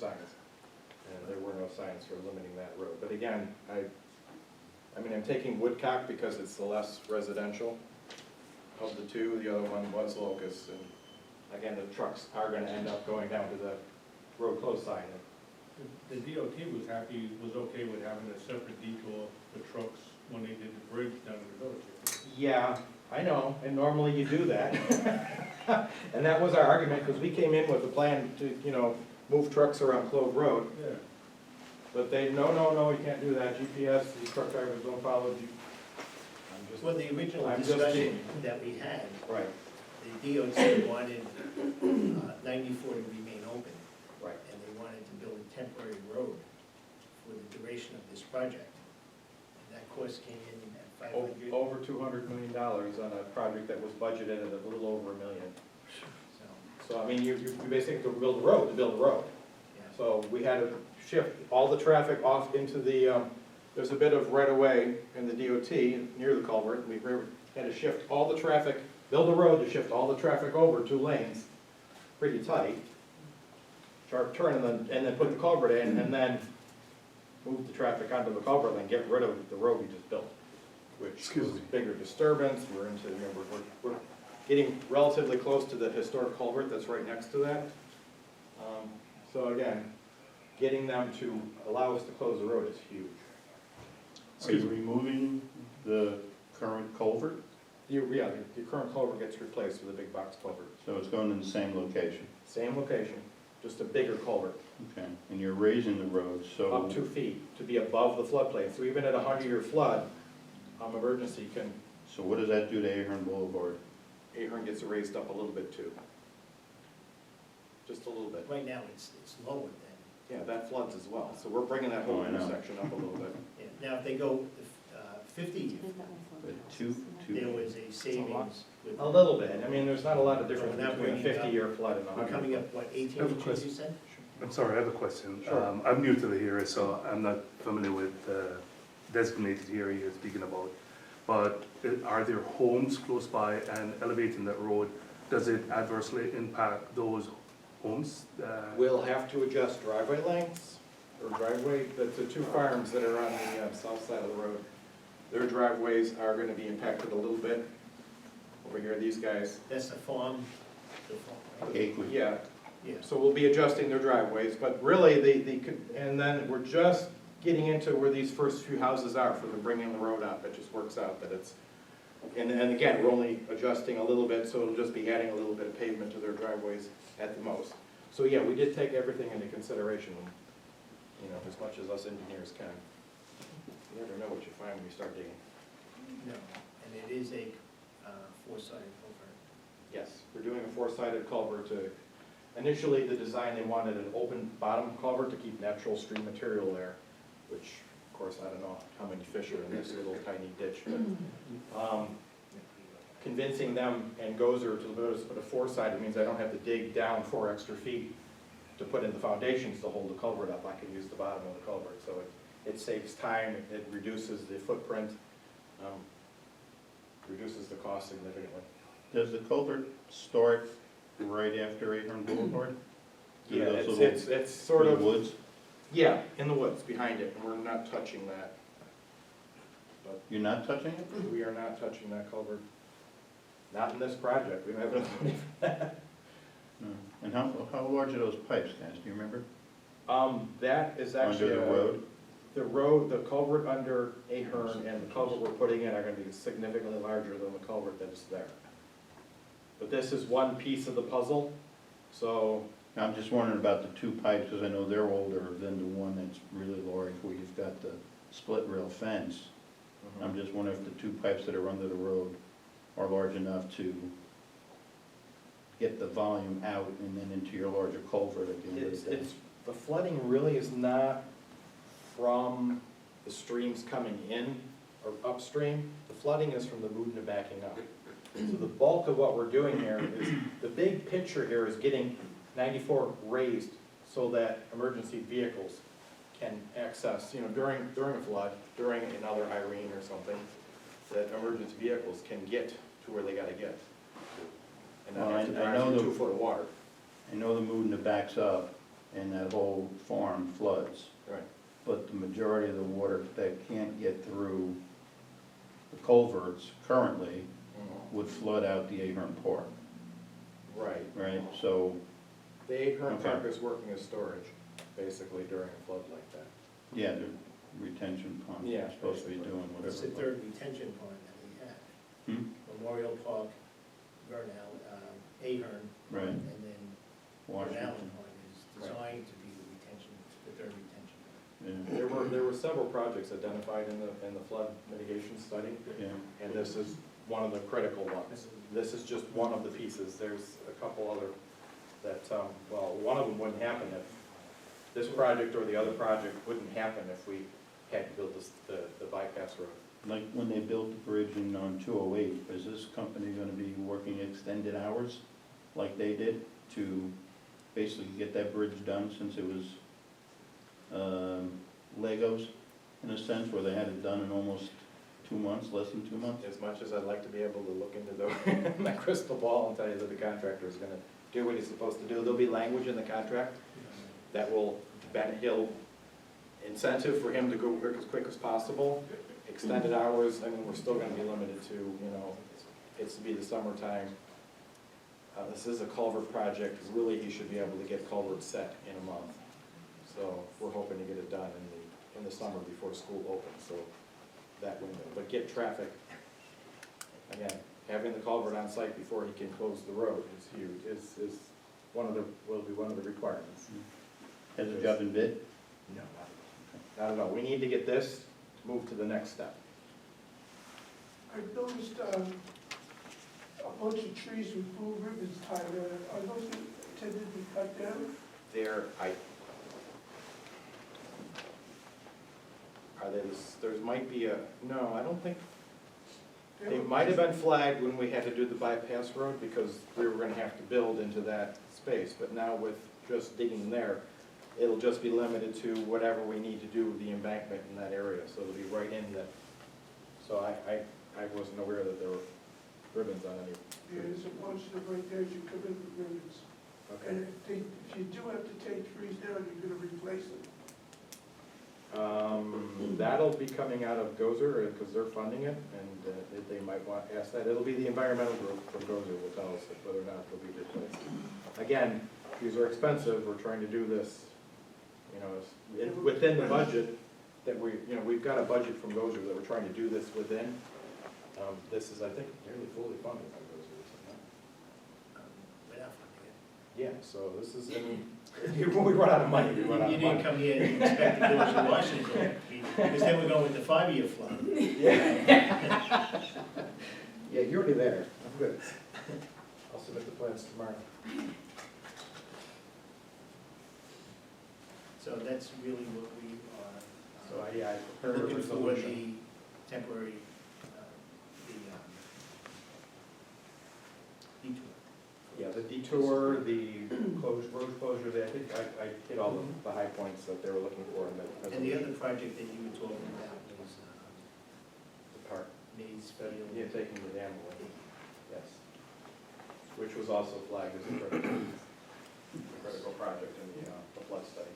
signs. And there were no signs for limiting that road. But again, I mean, I'm taking Woodcock because it's the less residential of the two. The other one was Locust. And again, the trucks are gonna end up going down to the road closed sign. The DOT was okay with having a separate detour for trucks when they did the bridge down in the village. Yeah, I know, and normally you do that. And that was our argument, because we came in with a plan to, you know, move trucks around Clove Road. Yeah. But they, no, you can't do that. GPS, these truck drivers don't follow you. I'm just, Well, the original I'm just discussion kidding. that we had, right, the DOT wanted 94 to remain open, right. and they wanted to build a temporary road for the duration of this project. And that cost came in at 500. Over $200 million on a project that was budgeted at a little over $1 million. So, So, I mean, you basically to build a road, yeah. So we had to shift all the traffic off into the, there's a bit of right-of-way in the DOT near the culvert. We had to shift all the traffic, build a road to shift all the traffic over 2 lanes, pretty tight. Sharp turn and then put the culvert in and then move the traffic onto the culvert and then get rid of the road we just built, which was bigger disturbance. We're into, you know, we're getting relatively close to the historic culvert that's right next to that. So again, getting them to allow us to close the road is huge. Are you removing the current culvert? Yeah, the current culvert gets replaced with a big box culvert. So it's going in the same location? Same location, just a bigger culvert, Okay, and you're raising the road, so... up 2 feet to be above the floodplain. So even at a 100-year flood, emergency can, So what does that do to Ahern Boulevard? Ahern gets raised up a little bit too. Just a little bit. Right now, it's lower than, Yeah, that floods as well, so we're bringing that whole Oh, I know. intersection up a little bit. yeah. Now, if they go 50, But two, there was a savings with. A little bit, I mean, there's not a lot of difference So we're not between a bringing it up. 50-year flood and a We're 100. coming up, what, 18 I have a inches, question. you said? I'm sorry, I have a question. Sure. I'm new to the area, so I'm not familiar with the designated area you're speaking about. But are there homes close by and elevating that road, does it adversely impact those homes? We'll have to adjust driveway lengths, or driveway, the 2 farms that are on the south side of the road. Their driveways are gonna be impacted a little bit. Over here, these guys, That's the farm, right? Gateway. yeah, Yeah. so we'll be adjusting their driveways, but really, and then we're just getting into where these first few houses are for the bringing the road up. It just works out that it's, and again, we're only adjusting a little bit, so it'll just be adding a little bit of pavement to their driveways at the most. So yeah, we did take everything into consideration, you know, as much as us engineers can. You never know what you find when you start digging. No, and it is a 4-sided culvert. Yes, we're doing a 4-sided culvert to, initially the design, they wanted an open bottom culvert to keep natural stream material there, which, of course, I don't know how many fish are in this little tiny ditch, but convincing them and Gozer to put a 4-sided means I don't have to dig down 4 extra feet to put in the foundations to hold the culvert up. I can use the bottom of the culvert, so it saves time, it reduces the footprint, reduces the cost significantly. Does the culvert start right after Ahern Boulevard? Do Yeah, those it's sort of, woods? yeah, in the woods, behind it, and we're not touching that. But You're not touching it? we are not touching that culvert. Not in this project, we don't have enough money for that. No. And how large are those pipes, guys, do you remember? That is actually. Under the road? The road, the culvert under Ahern and the culvert we're putting in are gonna be significantly larger than the culvert that is there. But this is one piece of the puzzle, so, I'm just wondering about the 2 pipes, because I know they're older than the one that's really large, where you've got the split rail fence. I'm just wondering if the 2 pipes that are under the road are large enough to get the volume out and then into your larger culvert at the end of the day. the flooding really is not from the streams coming in or upstream. The flooding is from the movement backing up. So the bulk of what we're doing here is, the big picture here is getting 94 raised so that emergency vehicles can access, you know, during a flood, during another Irene or something, that emergency vehicles can get to where they gotta get. And not Well, have to I drive know through the- 2 foot of water. I know the Moodna backs up and that whole farm floods. Right. But the majority of the water that can't get through the culverts currently would flood out the Ahern Park, Right. right? So, The Acorn Okay. Park is working as storage, basically during a flood like that. yeah, the retention ponds Yeah, are supposed to be basically. doing It's the whatever. third retention pond that we have. Hmm? Memorial Park, Vernal, Ahern, Right, and then Vernal Washington, Pond is designed to be the retention, the third retention. yeah, There were several projects identified in the flood mitigation study, yeah. and this is one of the critical ones. This is just one of the pieces. There's a couple other that, well, one of them wouldn't happen if, this project or the other project wouldn't happen if we had to build the bypass road. Like when they built the bridge in on 208, is this company gonna be working extended hours like they did to basically get that bridge done since it was Legos in a sense, where they had it done in almost 2 months, less than 2 months? As much as I'd like to be able to look into my crystal ball and tell you that the contractor is gonna do what he's supposed to do, there'll be language in the contract that will, he'll incentive for him to go work as quick as possible, extended hours, I mean, we're still gonna be limited to, you know, it's to be the summertime. This is a culvert project, really, he should be able to get culverts set in a month. So we're hoping to get it done in the summer before school opens, so that window. But get traffic, again, having the culvert on site before he can close the road is huge, is one of the, will be one of the requirements. Has the job been bid? No, not at all. We need to get this to move to the next step. I noticed a bunch of trees with blue ribbons tied on it. Are those intended to be cut down? There, there might be a, no, I don't think, they might have been flagged when we had to do the bypass road because we were gonna have to build into that space. But now with just digging there, it'll just be limited to whatever we need to do with the embankment in that area. So it'll be right in that, so I wasn't aware that there were ribbons on any. Yeah, there's a bunch of them right there as you come in with ribbons. Okay. And if you do have to take trees down, you're gonna replace them. That'll be coming out of Gozer, because they're funding it, and they might want to ask that. It'll be the environmental group from Gozer will tell us whether or not they'll be replaced. Again, these are expensive, we're trying to do this, you know, within the budget that we've got a budget from Gozer that we're trying to do this within. This is, I think, nearly fully funded by Gozer, isn't We're not funding it. it? Yeah, so this is, I mean, when we run out of money, we run out You of didn't money. come here and expect to do it in Washington, because then we're going with the 5-year flood. Yeah. Yeah, you're already there, I'm good. I'll submit the plans tomorrow. So that's really what we are. So, yeah, I prepared a Looking for resolution. the temporary, detour. Yeah, the detour, the road closures, I think I hit all the high points that they were looking for in that. And the other project that you were talking about was The park, Mays that, Field. yeah, taking the dam away, yes. Which was also flagged as a critical project in the flood study.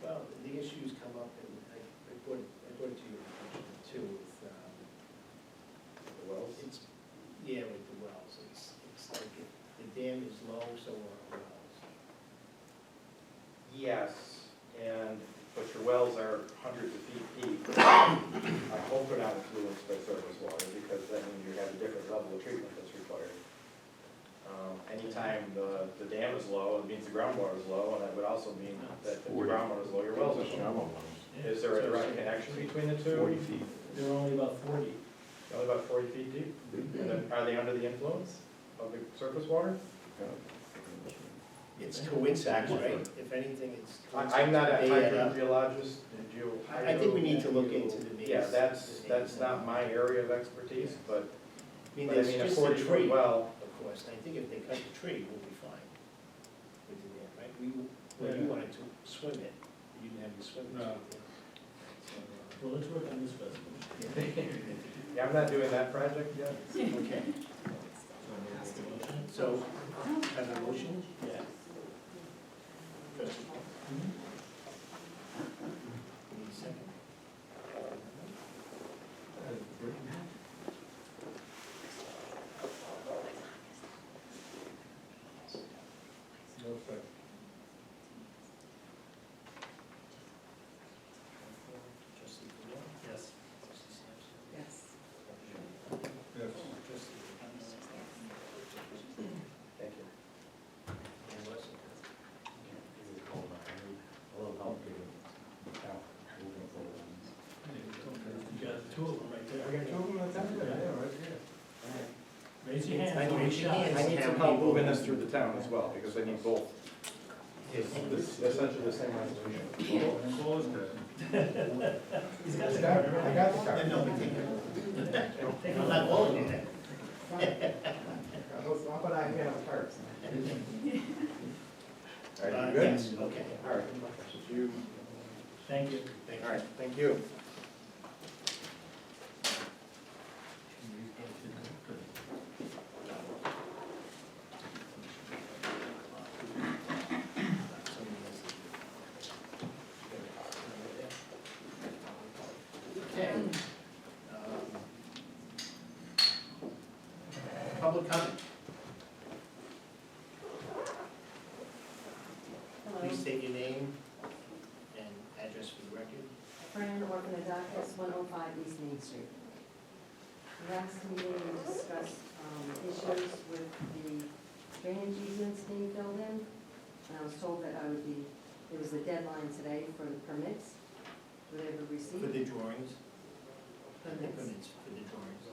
Well, the issues come up, and I brought it to your attention too, with, The wells? it's, yeah, with the wells, it's like if the dam is low, so are our wells. Yes, but your wells are hundreds of feet deep. I hope they're not influenced by surface water, because that means you have a different level of treatment that's required. Anytime the dam is low, it means the groundwater is low, and that would also mean that if the groundwater is low, your wells are low. Is there a direct connection between the two? 40 feet. They're only about 40. Only about 40 feet deep? And then, are they under the influence of the surface water? It's coincidence, right? If anything, it's. I'm not a They add up. hydrogeologist, I think we need to look into the Mays. Yeah, that's not my area of expertise, but I mean, But I there's mean, a just a 40-foot tree, of well, course, and I think if they cut the tree, we'll be fine with the dam, right? When you wanted to swim it, you didn't have your swim. No. Well, let's work on this resolution. Yeah, I'm not doing that project yet. Okay, so, have a motion? Yeah. Trustee Paul? Need a second? No second. Trustee Cornell? Yes. Trustee Sampson? Yes. Yes. Trustee Thomas? Thank you. And Wesson? You got two of them right there. We got two of them at that? Yeah, right here. Raise your hand. I know, raise your hand. I need some help moving this through the town as well, because I need both. Yes. This, essentially the same resolution. Close that. He's I got the card. No, we take it. I'm not holding it. How about I have cards? All right, you good? Yes, okay. All right. Should you, Thank you. all right, thank you. Okay. Public comment, Hello, please state your name and address for the record. Fran Orphanadakis, 105 East Main Street. Last meeting, we discussed issues with the drainage easements being filled in. And I was told that I would be, it was the deadline today for the permits, whatever For received. the drawings, Permits for the drawings,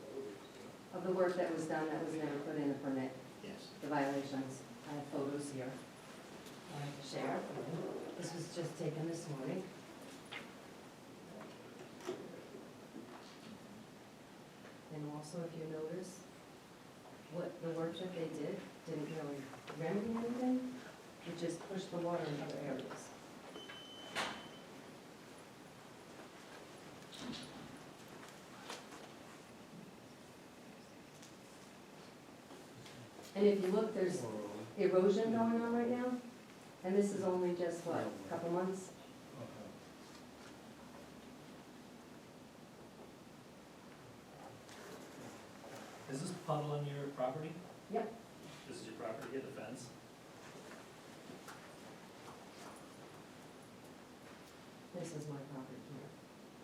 of the work that was done that was never put in a permit, yes. the violations. I have photos here. I have to share. This was just taken this morning. And also, if you notice, what the work that they did didn't really remedy anything, it just pushed the water in other areas. And if you look, there's erosion going on right now, and this is only just, what, a couple months? Is this puddle on your property? Yep. This is your property, you have the fence? This is my property here,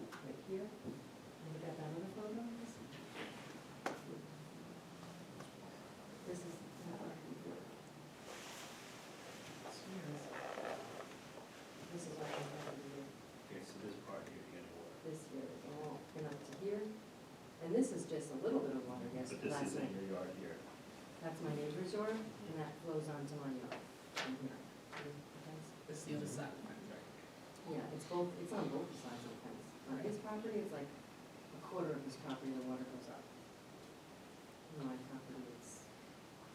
right here. And you got that other photo? This is that property here. This is our property here. Okay, so this part here, you get water. This here is all, and up to here. And this is just a little bit of water, yes, But this last is in night. your yard here. That's my neighbor's yard, and that flows onto my yard. from here. It's the other side. Yeah, it's both, it's on both sides of the fence. On his property, it's like a quarter of his property, the water goes up. On my property, it's,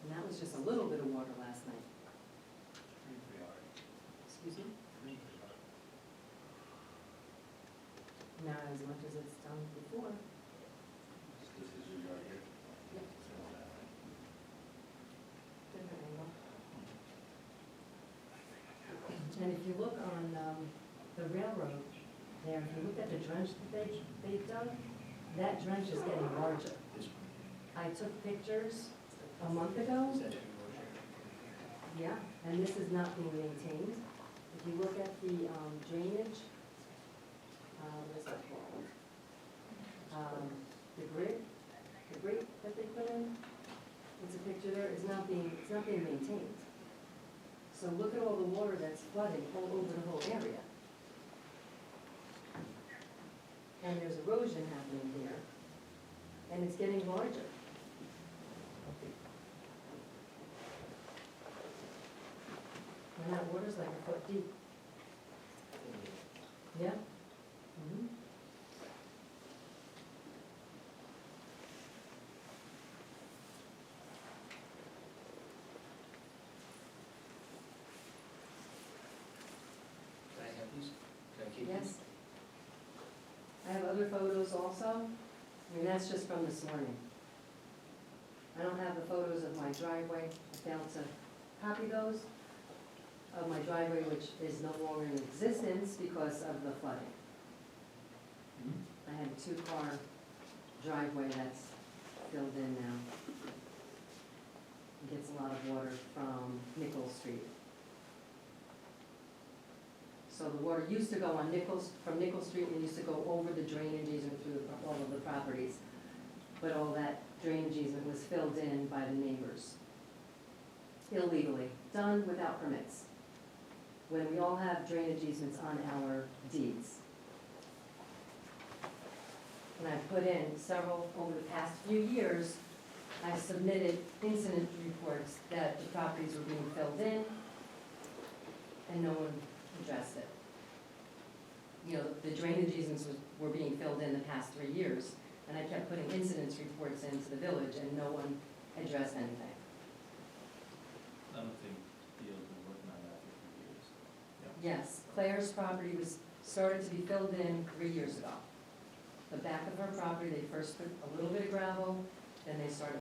and that was just a little bit of water last night. Excuse me? Not as much as it's done before. This is your yard here? Yeah. Different angle. And if you look on the railroad there, if you look at the drench that they've done, that drench is getting larger. This one, I took pictures a month ago, is that your motion? yeah, and this is not being maintained. If you look at the drainage, what is that called? The grid that they put in, it's a picture there, it's not being maintained. So look at all the water that's flooding all over the whole area. And there's erosion happening here, and it's getting larger. And that water's like a foot deep. Yeah? Mhm. Can I have these? Can I keep these? Yes. I have also. I mean, that's just from this morning. I don't have the photos of my driveway. I failed to copy those, of my driveway, which is no longer in existence because of the flooding. I had a two-car driveway that's filled in now. It gets a lot of water from Nichols Street. So the water used to go on from Nichols Street, and used to go over the drainage easement through all of the properties. But all that drainage easement was filled in by the neighbors illegally, done without permits, when we all have drainage easements on our deeds. And I put in several, over the past few years, I submitted incident reports that the properties were being filled in, and no one addressed it. You know, the drainage easements were being filled in the past 3 years, and I kept putting incidents reports into the village, and no one addressed anything. I don't think Deal's been working on that for a few years. Yes, Claire's property was, started to be filled in 3 years ago. The back of her property, they first put a little bit of gravel, then they started